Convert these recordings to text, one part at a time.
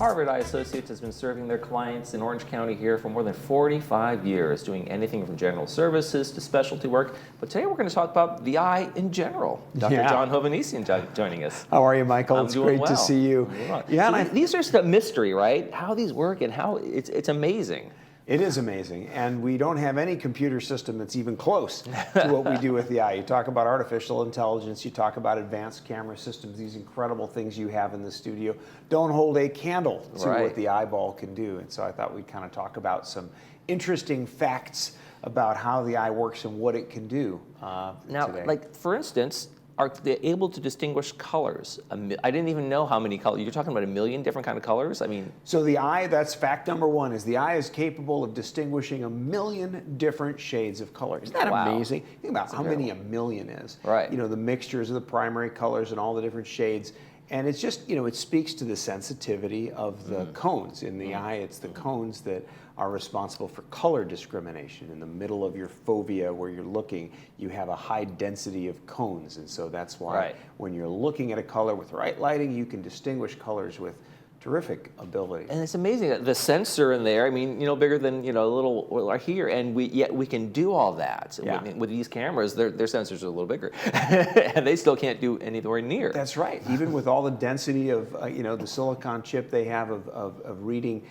Harvard Eye Associates has been serving their clients in Orange County here for more than 45 years, doing anything from general services to specialty work. But today we're going to talk about the eye in general. Dr. John Hovannisian joining us. How are you, Michael? I'm it's doing great well. to see you. Yeah, so these are just a mystery, right? How these work and how it's amazing. It is amazing, and we don't have any computer system that's even close to what we do with the eye. You talk about artificial intelligence, you talk about advanced camera systems, these incredible things you have in the studio don't hold a candle to what the eyeball can do. And so I thought we'd kind of talk about some interesting facts about how the eye works and what it can do today. Like for instance, are they able to distinguish colors? I didn't even know how many colors. You're talking about 1 million different kind of colors? I mean, so the eye, that's fact number one, is the eye is capable of distinguishing 1 million different shades of color. Isn't that amazing? Think about how many 1 million is. Right. You know, the mixtures of the primary colors and all the different shades. And it's just, you know, it speaks to the sensitivity of the cones in the eye. It's the cones that are responsible for color discrimination. In the middle of your fovea where you're looking, you have a high density of cones. And so that's why when you're looking at a color with right lighting, you can distinguish colors with terrific ability. And it's amazing that the sensor in there, I mean, you know, bigger than, you know, a little right here, and yet we can do all that. With these cameras, their sensors are a little bigger, and they still can't do anywhere near. That's right. Even with all the density of, you know, the silicon chip they have of reading,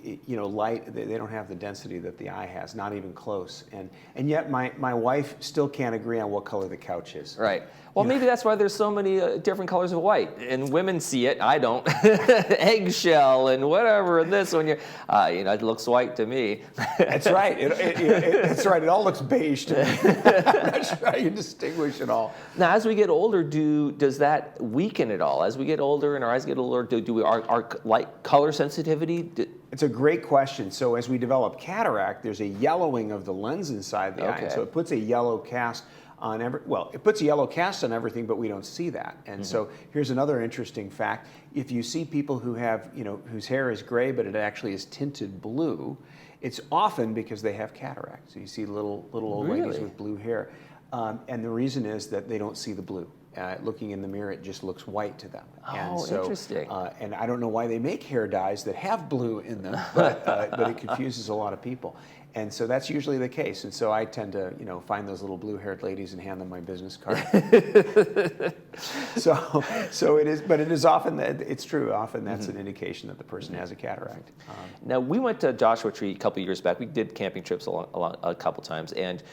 you know, light, they don't have the density that the eye has, not even close. And yet my wife still can't agree on what color the couch is. Right. Well, maybe that's why there's so many different colors of white, and women see it. I don't. Eggshell and whatever. And this one, you know, it looks white to me. That's right. That's right. It all looks beige to me. I'm not sure how you distinguish it all. Now, as we get older, does that weaken at all? As we get older and our eyes get older, our light color sensitivity? It's a great question. So as we develop cataract, there's a yellowing of the lens inside the eye. And so it puts a yellow cast on it puts a yellow cast on everything, but we don't see that. And so here's another interesting fact. If you see people who have, you know, whose hair is gray, but it actually is tinted blue, it's often because they have cataract. So you see little old ladies with blue hair. And the reason is that they don't see the blue. Looking in the mirror, it just looks white to them. Interesting. And I don't know why they make hair dyes that have blue in them, but it confuses a lot of people. And so that's usually the case. And so I tend to, you know, find those little blue-haired ladies and hand them my business card. so it is, but it is often that it's true. Often that's an indication that the person has a cataract. Now we went to Joshua Tree a couple years back. We did camping trips along a couple times, and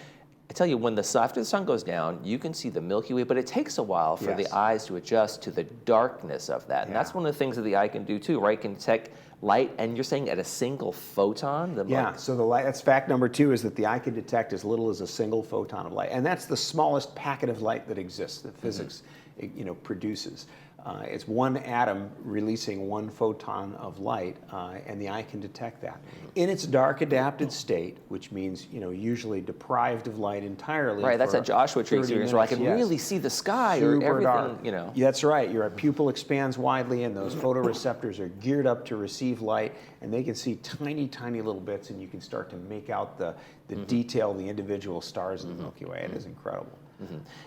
I tell you, after the sun goes down, you can see the Milky Way, but it takes a while for the eyes to adjust to the darkness of that. And that's one of the things that the eye can do too, right? It can detect light, and you're saying at a single photon? So the light, that's fact number two, is that the eye can detect as little as a single photon of light. And that's the smallest packet of light that exists, that physics you know, produces. It's one atom releasing one photon of light, and the eye can detect that. In its dark adapted state, which means, you know, usually deprived of light entirely. Right, that's a Joshua Tree experience where I can really see the sky or everything, dark. You know. That's right. Your pupil expands widely, and those photoreceptors are geared up to receive light, and they can see tiny, tiny little bits, and you can start to make out the detail, the individual stars in the Milky Way. It is incredible.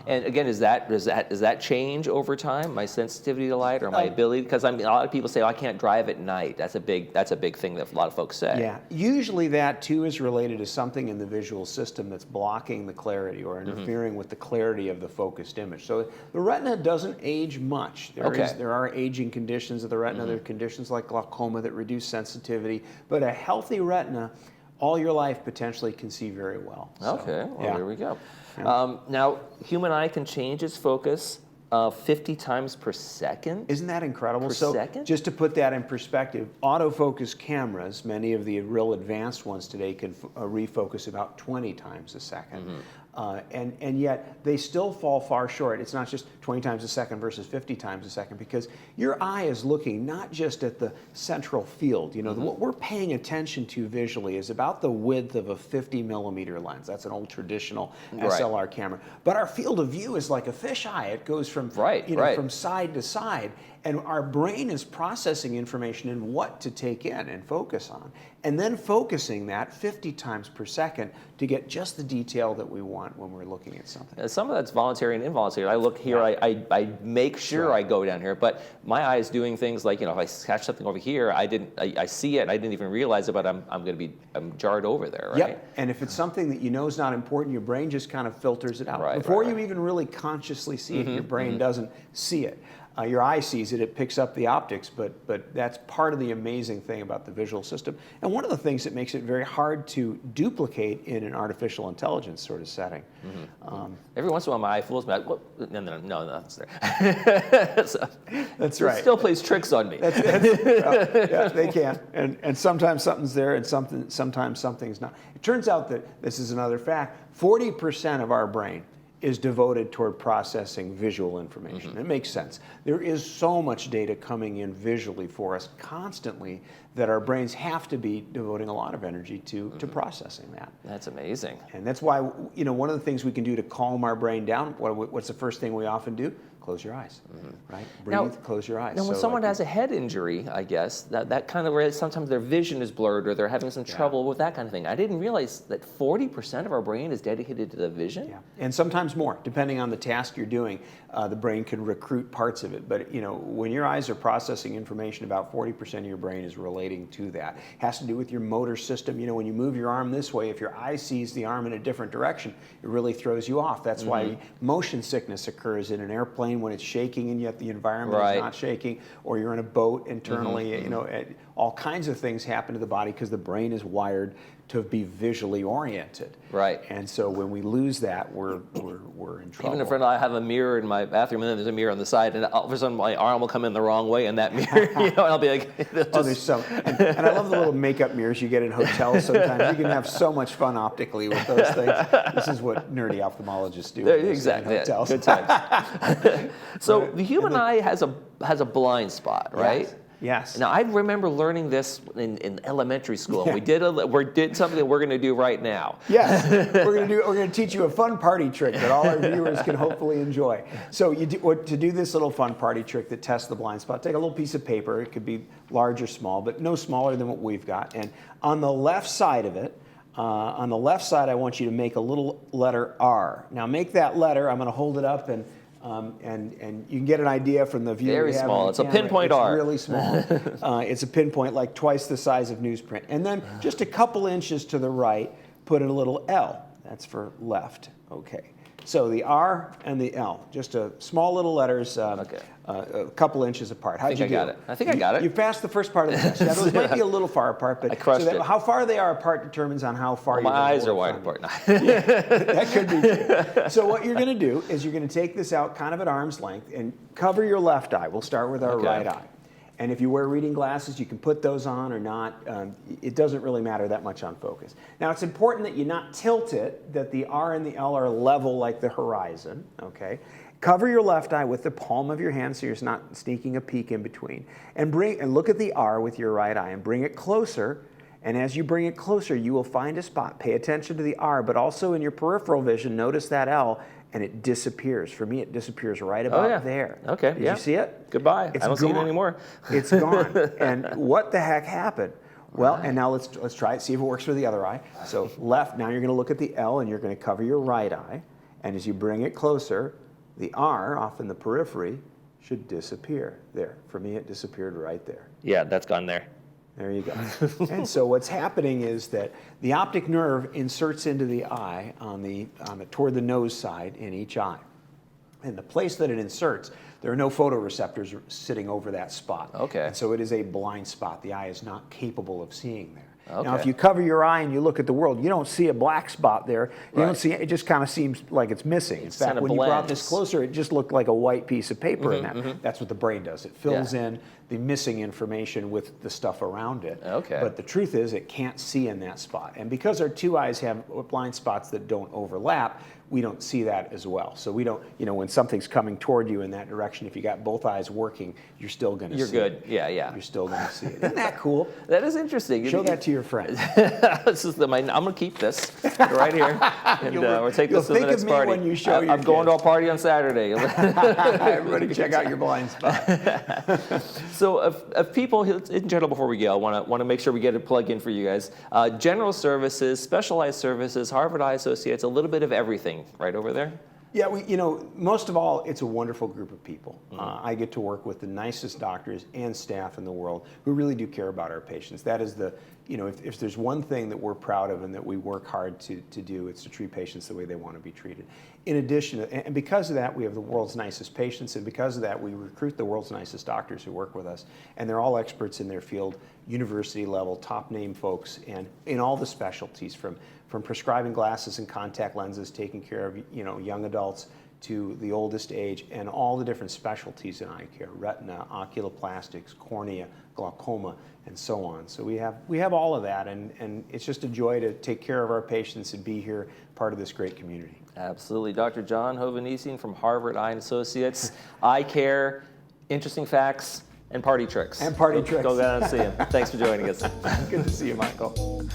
And again, does that change over time? My sensitivity to light or my ability? Because I mean, a lot of people say, "Oh, I can't drive at night." That's a big thing that a lot of folks say. Yeah, usually that too is related to something in the visual system that's blocking the clarity or interfering with the clarity of the focused image. So the retina doesn't age much. There are aging conditions of the retina. There are conditions like glaucoma that reduce sensitivity, but a healthy retina, all your life potentially can see very well. So, there we go. Now, human eye can change its focus 50 times per second. Isn't that incredible? Just to put that in perspective, autofocus cameras, many of the real advanced ones today, can refocus about 20 times a second. And yet they still fall far short. It's not just 20 times a second versus 50 times a second, because your eye is looking not just at the central field. You know, what we're paying attention to visually is about the width of a 50 millimeter lens. That's an old traditional SLR camera. But our field of view is like a fisheye. It goes from from side to side. And our brain is processing information in what to take in and focus on, and then focusing that 50 times per second to get just the detail that we want when we're looking at something. Some of that's voluntary and involuntary. I look here, I make sure I go down here, but my eye is doing things like, if I catch something over here, I see it, I didn't even realize it, but I'm jarred over there, right? Yep. And if it's something that you know is not important, your brain just kind of filters it out. Right, Before you even really consciously see it, your brain doesn't see it. Your eye sees it, it picks up the optics, but that's part of the amazing thing about the visual system. And one of the things that makes it very hard to duplicate in an artificial intelligence sort of setting. Every once in a while my eye fools me. No, that's there. So, that's right. It still plays tricks on me. Yeah, they can. And sometimes something's there and sometimes something's not. It turns out that, this is another fact, 40% of our brain is devoted toward processing visual information. It makes sense. There is so much data coming in visually for us constantly that our brains have to be devoting a lot of energy to processing that. That's amazing. And that's why, one of the things we can do to calm our brain down, what's the first thing we often do? Close your eyes, right? Breathe, close your eyes. Now, when someone has a head injury, I guess, that kind of, sometimes their vision is blurred or they're having some trouble with that kind of thing. I didn't realize that 40% of our brain is dedicated to the vision. Yeah, and sometimes more, depending on the task you're doing. The brain can recruit parts of it. But, when your eyes are processing information, about 40% of your brain is relating to that. It has to do with your motor system. When you move your arm this way, if your eye sees the arm in a different direction, it really throws you off. That's why motion sickness occurs in an airplane when it's shaking and yet the environment is not shaking, or you're in a boat internally. All kinds of things happen to the body because the brain is wired to be visually oriented. Right. And so when we lose that, we're in trouble. Even if I have a mirror in my bathroom and then there's a mirror on the side, and all of a sudden my arm will come in the wrong way in that mirror, and I'll be like, there's some. And I love the little makeup mirrors you get in hotels sometimes. You can have so much fun optically with those things. This is what nerdy ophthalmologists do. Exactly. In hotels. Good times. So the human eye has a blind spot, right? Yes. Now I remember learning this in elementary school. We did something that we're going to do right now. Yes, we're going to teach you a fun party trick that all our viewers can hopefully enjoy. So to do this little fun party trick that tests the blind spot, take a little piece of paper. It could be large or small, but no smaller than what we've got. And on the left side of it, I want you to make a little letter R. Now make that letter. I'm going to hold it up and you can get an idea from the view. Very small. It's a pinpoint R. It's really small. It's a pinpoint like twice the size of newsprint. And then just a couple inches to the right, put in a little L. That's for left. Okay. So the R and the L, just a small little letters, a couple inches apart. How'd you do? I think I got it. You passed the first part of the test. Yeah, those might be a little far apart, but I crushed it. How far they are apart determines on how far my eyes are wide apart. Yeah, that could be true. So what you're going to do is you're going to take this out kind of at arm's length and cover your left eye. We'll start with our right eye. And if you wear reading glasses, you can put those on or not. It doesn't really matter that much on focus. Now, it's important that you not tilt it, that the R and the L are level like the horizon, okay? Cover your left eye with the palm of your hand so you're not sneaking a peek in between. And look at the R with your right eye and bring it closer. And as you bring it closer, you will find a spot. Pay attention to the R, but also in your peripheral vision, notice that L, and it disappears. For me, it disappears right about there. Okay. Did you see it? Goodbye. I don't see it anymore. It's gone. And what the heck happened? Well, and now let's try it, see if it works for the other eye. So left, now you're going to look at the L, and you're going to cover your right eye. And as you bring it closer, the R off in the periphery should disappear. There. For me, it disappeared right there. Yeah, that's gone there. There you go. And so what's happening is that the optic nerve inserts into the eye toward the nose side in each eye. And the place that it inserts, there are no photoreceptors sitting over that spot. Okay. And so it is a blind spot. The eye is not capable of seeing there. Okay. Now, if you cover your eye and you look at the world, you don't see a black spot there. You don't see it. It just kind of seems like it's missing. In fact, when you brought this closer, it just looked like a white piece of paper in that. That's what the brain does. It fills in the missing information with the stuff around it. Okay. But the truth is, it can't see in that spot. And because our two eyes have blind spots that don't overlap, we don't see that as well. So we don't, when something's coming toward you in that direction, if you got both eyes working, you're still going to see it. You're good. Yeah. You're still going to see it. Isn't that cool? That is interesting. Show that to your friend. I'm going to keep this right here, and we'll take this to the next party. When you show I'm going to a party on Saturday. Everybody check out your blind spot. So of people, in general, before we go, I want to make sure we get a plug in for you guys. General services, specialized services, Harvard Eye Associates, a little bit of everything right over there. Yeah, most of all, it's a wonderful group of people. I get to work with the nicest doctors and staff in the world who really do care about our patients. That is if there's one thing that we're proud of and that we work hard to do, it's to treat patients the way they want to be treated. In addition, and because of that, we have the world's nicest patients, and because of that, we recruit the world's nicest doctors who work with us, and they're all experts in their field, university level, top name folks, and in all the specialties, from prescribing glasses and contact lenses, taking care of young adults, to the oldest age, and all the different specialties in eye care: retina, oculoplastics, cornea, glaucoma, and so on. So we have all of that, and it's just a joy to take care of our patients and be here, part of this great community. Absolutely. Dr. John Hovhannissian from Harvard Eye Associates, eye care, interesting facts, and party tricks. Go down and see him. Thanks for joining us. Good to see you, Michael.